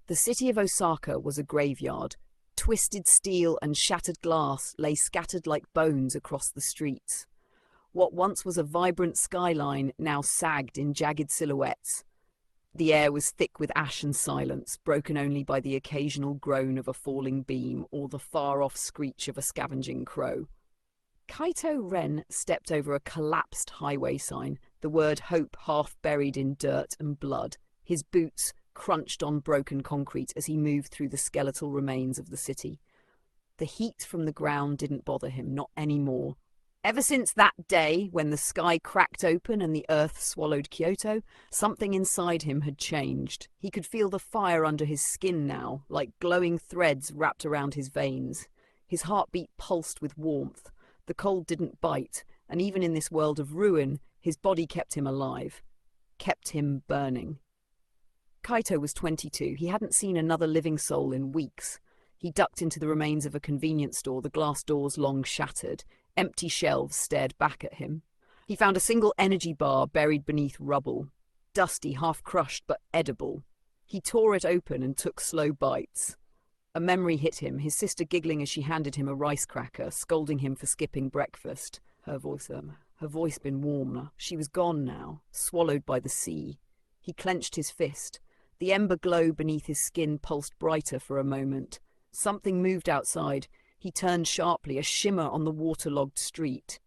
The city of Osaka was a graveyard. Twisted steel and shattered glass lay scattered like bones across the streets. What once was a vibrant skyline now sagged in jagged silhouettes. The air was thick with ash and silence, broken only by the occasional groan of a falling beam or the far-off screech of a scavenging crow. Kaito Ren stepped over a collapsed highway sign, the word hope half buried in dirt and blood. His boots crunched on broken concrete as he moved through the skeletal remains of the city. The heat from the ground didn't bother him, not anymore. Ever since that day when the sky cracked open and the earth swallowed Kyoto, something inside him had changed. He could feel the fire under his skin now, like glowing threads wrapped around his veins. His heartbeat pulsed with warmth. The cold didn't bite, and even in this world of ruin, his body kept him alive, kept him burning. Kaito was 22. He hadn't seen another living soul in weeks. He ducked into the remains of a convenience store, the glass doors long shattered. Empty shelves stared back at him. He found a single energy bar buried beneath rubble, dusty, half-crushed, but edible. He tore it open and took slow bites. A memory hit him, his sister giggling as she handed him a rice cracker, scolding him for skipping breakfast. Her voice been warmer. She was gone now, swallowed by the sea. He clenched his fist. The ember glow beneath his skin pulsed brighter for a moment. Something moved outside. He turned sharply, a shimmer on the waterlogged street.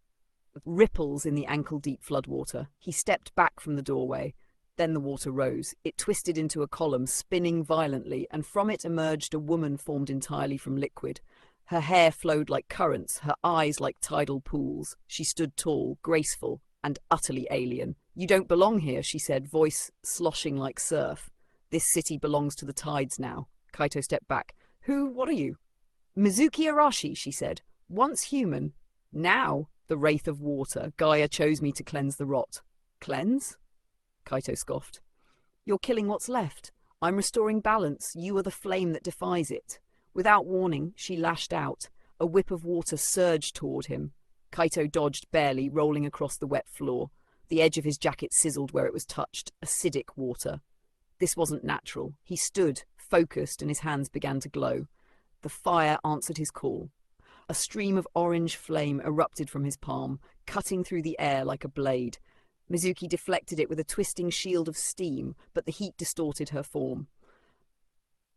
Ripples in the ankle-deep floodwater. He stepped back from the doorway. Then the water rose. It twisted into a column, spinning violently, and from it emerged a woman formed entirely from liquid. Her hair flowed like currents, her eyes like tidal pools. She stood tall, graceful, and utterly alien. "You don't belong here," she said, voice sloshing like surf. "This city belongs to the tides now." Kaito stepped back. What are you?" "Mizuki Arashi," she said. "Once human. Now the wraith of water. Gaia chose me to cleanse the rot." "Cleanse?" Kaito scoffed. "You're killing what's left. I'm restoring balance. You are the flame that defies it." Without warning, she lashed out. A whip of water surged toward him. Kaito dodged barely, rolling across the wet floor. The edge of his jacket sizzled where it was touched. Acidic water. This wasn't natural. He stood, focused, and his hands began to glow. The fire answered his call. A stream of orange flame erupted from his palm, cutting through the air like a blade. Mizuki deflected it with a twisting shield of steam, but the heat distorted her form.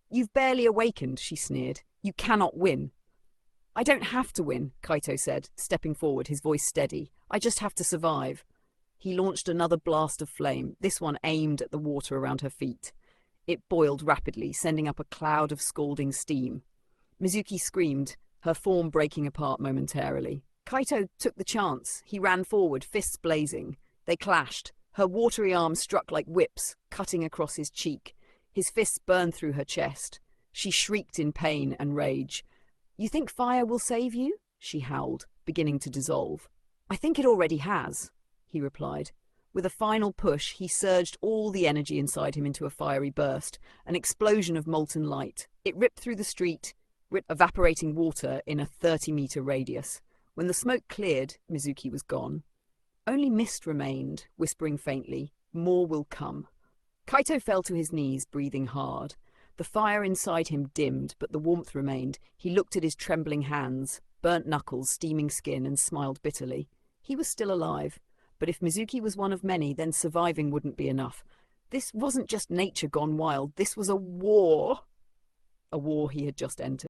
"You've barely awakened," she sneered. "You cannot win." "I don't have to win," Kaito said, stepping forward, his voice steady. "I just have to survive." He launched another blast of flame, this one aimed at the water around her feet. It boiled rapidly, sending up a cloud of scalding steam. Mizuki screamed, her form breaking apart momentarily. Kaito took the chance. He ran forward, fists blazing. They clashed. Her watery arms struck like whips, cutting across his cheek. His fists burned through her chest. She shrieked in pain and rage. "You think fire will save you?" she howled, beginning to dissolve. "I think it already has," he replied. With a final push, he surged all the energy inside him into a fiery burst, an explosion of molten light. It ripped through the street, evaporating water in a 30-meter radius. When the smoke cleared, Mizuki was gone. Only mist remained, whispering faintly, "More will come." Kaito fell to his knees, breathing hard. The fire inside him dimmed, but the warmth remained. He looked at his trembling hands, burnt knuckles, steaming skin, and smiled bitterly. He was still alive. But if Mizuki was one of many, then surviving wouldn't be enough. This wasn't just nature gone wild. This was a war. A war he had just entered.